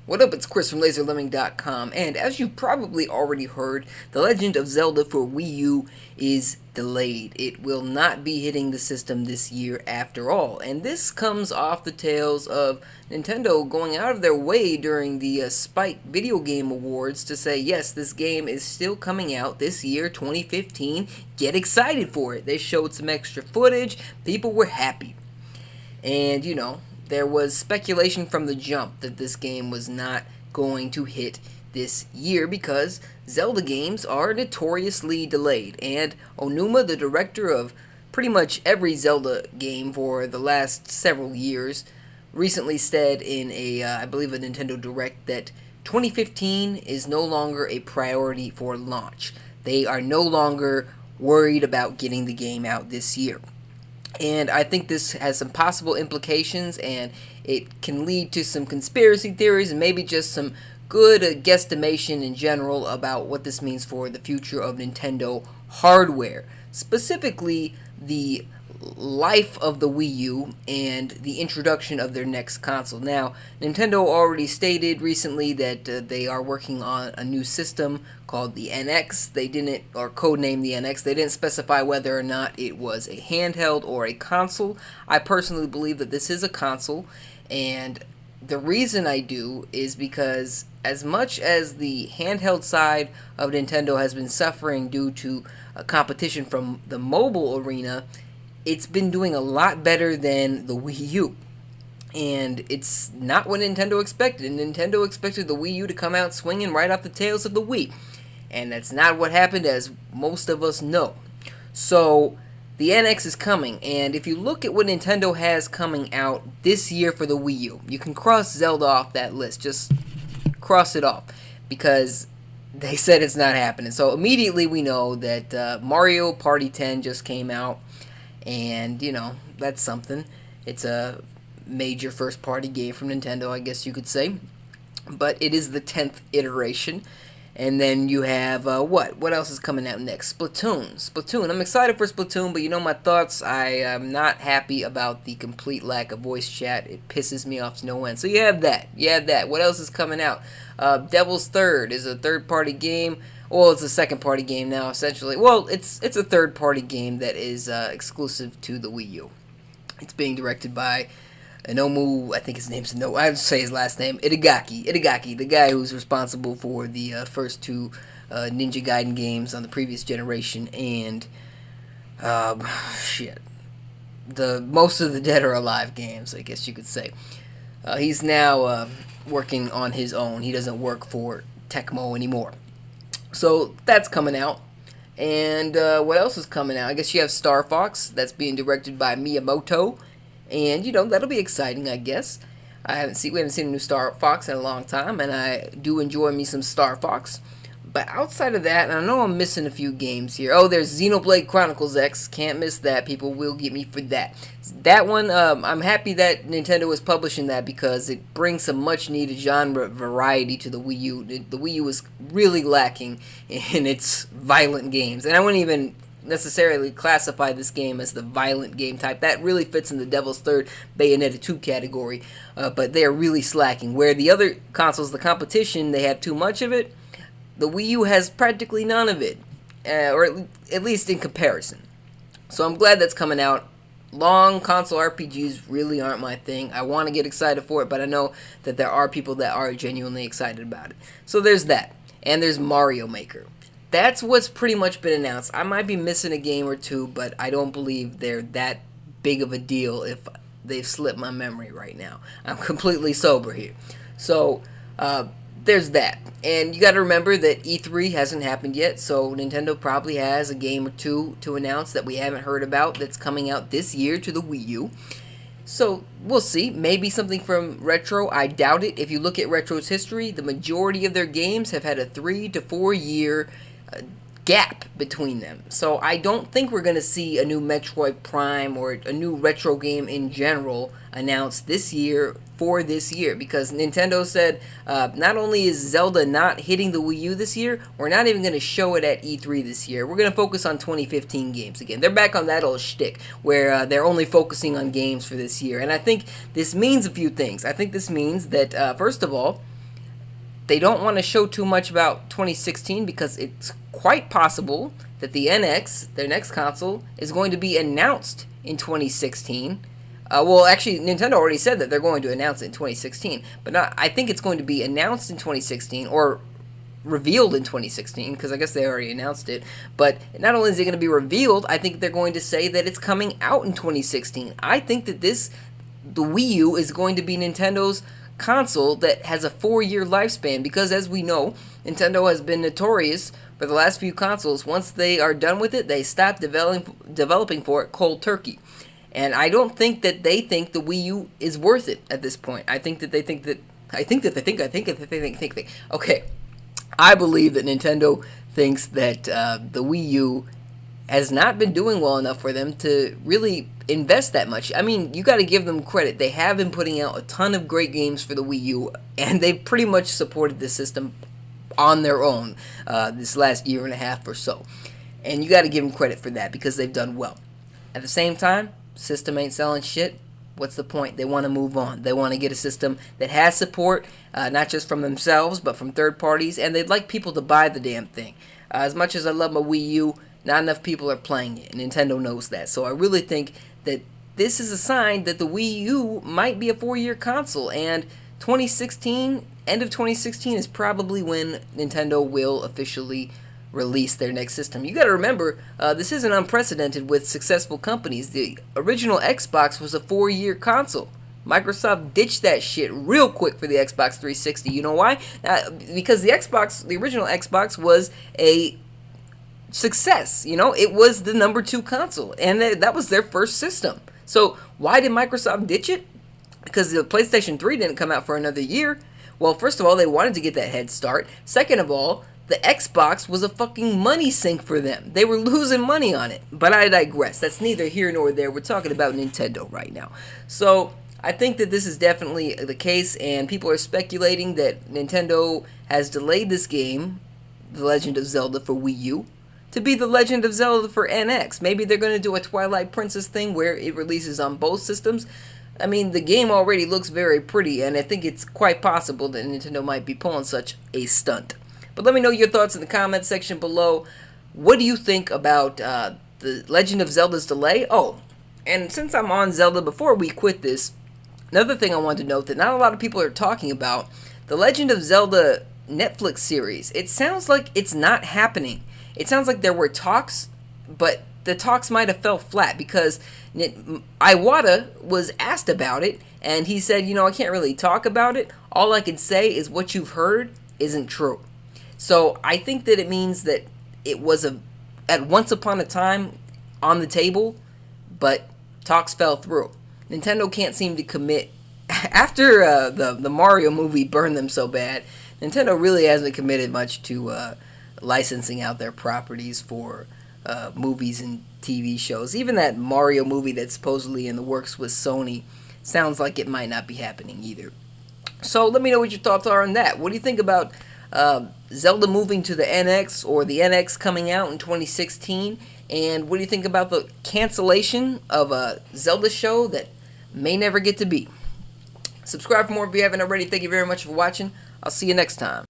What up, it's Chris from LaserLemming.com, and as you probably already heard, The Legend of Zelda for Wii U is delayed. It will not be hitting the system this year after all, and this comes off the tails of Nintendo going out of their way during the Spike Video Game Awards to say, yes, this game is still coming out this year, 2015, get excited for it. They showed some extra footage, people were happy. And, there was speculation from the jump that this game was not going to hit this year because Zelda games are notoriously delayed. And Onuma, the director of pretty much every Zelda game for the last several years, recently said in I believe, a Nintendo Direct that 2015 is no longer a priority for launch. They are no longer worried about getting the game out this year. And I think this has some possible implications, and it can lead to some conspiracy theories and maybe just some good guesstimation in general about what this means for the future of Nintendo hardware. Specifically, the life of the Wii U and the introduction of their next console. Now, Nintendo already stated recently that they are working on a new system called the NX. They didn't, or codename the NX, they didn't specify whether or not it was a handheld or a console. I personally believe that this is a console, and the reason I do is because as much as the handheld side of Nintendo has been suffering due to competition from the mobile arena, it's been doing a lot better than the Wii U. And it's not what Nintendo expected. Nintendo expected the Wii U to come out swinging right off the tails of the Wii. And that's not what happened, as most of us know. So, the NX is coming, and if you look at what Nintendo has coming out this year for the Wii U, you can cross Zelda off that list. Just cross it off, because they said it's not happening. So immediately we know that Mario Party 10 just came out, and, that's something. It's a major first-party game from Nintendo, I guess you could say. But it is the 10th iteration. And then you have, what else is coming out next? Splatoon. I'm excited for Splatoon, but my thoughts. I am not happy about the complete lack of voice chat. It pisses me off to no end. So you have that. What else is coming out? Devil's Third is a third-party game. Well, it's a second-party game now, essentially. Well, it's a third-party game that is exclusive to the Wii U. It's being directed by Inomu, I think his name's No. I have to say his last name. Itagaki, the guy who's responsible for the first two Ninja Gaiden games on the previous generation, and shit, the most of the Dead or Alive games, I guess you could say. He's now working on his own. He doesn't work for Tecmo anymore. So that's coming out. And what else is coming out? I guess you have Star Fox. That's being directed by Miyamoto. And, that'll be exciting, I guess. We haven't seen a new Star Fox in a long time, and I do enjoy me some Star Fox. But outside of that, and I know I'm missing a few games here. Oh, there's Xenoblade Chronicles X. Can't miss that. People will get me for that. That one, I'm happy that Nintendo is publishing that because it brings some much-needed genre variety to the Wii U. The Wii U is really lacking in its violent games. And I wouldn't even necessarily classify this game as the violent game type. That really fits in the Devil's Third Bayonetta 2 category. But they are really slacking. Where the other consoles, the competition, they have too much of it. The Wii U has practically none of it, or at least in comparison. So I'm glad that's coming out. Long console RPGs really aren't my thing. I want to get excited for it, but I know that there are people that are genuinely excited about it. So there's that. And there's Mario Maker. That's what's pretty much been announced. I might be missing a game or two, but I don't believe they're that big of a deal if they've slipped my memory right now. I'm completely sober here. So, there's that. And you got to remember that E3 hasn't happened yet, so Nintendo probably has a game or two to announce that we haven't heard about that's coming out this year to the Wii U. So, we'll see. Maybe something from Retro. I doubt it. If you look at Retro's history, the majority of their games have had a 3 to 4 year gap between them. So, I don't think we're going to see a new Metroid Prime or a new Retro game in general announced this year for this year, because Nintendo said not only is Zelda not hitting the Wii U this year, we're not even going to show it at E3 this year. We're going to focus on 2015 games again. They're back on that old shtick where they're only focusing on games for this year. And I think this means a few things. I think this means that, first of all, they don't want to show too much about 2016 because it's quite possible that the NX, their next console, is going to be announced in 2016. Well, actually, Nintendo already said that they're going to announce it in 2016, but I think it's going to be announced in 2016 or revealed in 2016 because I guess they already announced it. But not only is it going to be revealed, I think they're going to say that it's coming out in 2016. I think that the Wii U is going to be Nintendo's console that has a 4-year lifespan because, as we know, Nintendo has been notorious for the last few consoles. Once they are done with it, they stop developing for it cold turkey. And I don't think that they think the Wii U is worth it at this point. I think that they think that okay, I believe that Nintendo thinks that the Wii U has not been doing well enough for them to really invest that much. I mean, you got to give them credit. They have been putting out a ton of great games for the Wii U, and they've pretty much supported the system on their own this last year and a half or so. And you got to give them credit for that because they've done well. At the same time, system ain't selling shit. What's the point? They want to move on. They want to get a system that has support, not just from themselves, but from third parties, and they'd like people to buy the damn thing. As much as I love my Wii U, not enough people are playing it, and Nintendo knows that. So I really think that this is a sign that the Wii U might be a 4-year console, and 2016, end of 2016 is probably when Nintendo will officially release their next system. You got to remember, this isn't unprecedented with successful companies. The original Xbox was a 4-year console. Microsoft ditched that shit real quick for the Xbox 360. You know why? Because the original Xbox was a success. You know, it was the number 2 console, and that was their first system. So why did Microsoft ditch it? Because the PlayStation 3 didn't come out for another year. Well, first of all, they wanted to get that head start. Second of all, the Xbox was a fucking money sink for them. They were losing money on it. But I digress. That's neither here nor there. We're talking about Nintendo right now. So I think that this is definitely the case, and people are speculating that Nintendo has delayed this game, The Legend of Zelda for Wii U, to be The Legend of Zelda for NX. Maybe they're going to do a Twilight Princess thing where it releases on both systems. I mean, the game already looks very pretty, and I think it's quite possible that Nintendo might be pulling such a stunt. But let me know your thoughts in the comment section below. What do you think about the Legend of Zelda's delay? Oh, and since I'm on Zelda, before we quit this, another thing I want to note that not a lot of people are talking about, the Legend of Zelda Netflix series. It sounds like it's not happening. It sounds like there were talks, but the talks might have fell flat because Iwata was asked about it, and he said, I can't really talk about it. All I can say is what you've heard isn't true. So I think that it means that it was at once upon a time on the table, but talks fell through. Nintendo can't seem to commit. After the Mario movie burned them so bad, Nintendo really hasn't committed much to licensing out their properties for movies and TV shows. Even that Mario movie that's supposedly in the works with Sony sounds like it might not be happening either. So let me know what your thoughts are on that. What do you think about Zelda moving to the NX or the NX coming out in 2016? And what do you think about the cancellation of a Zelda show that may never get to be? Subscribe for more if you haven't already. Thank you very much for watching. I'll see you next time.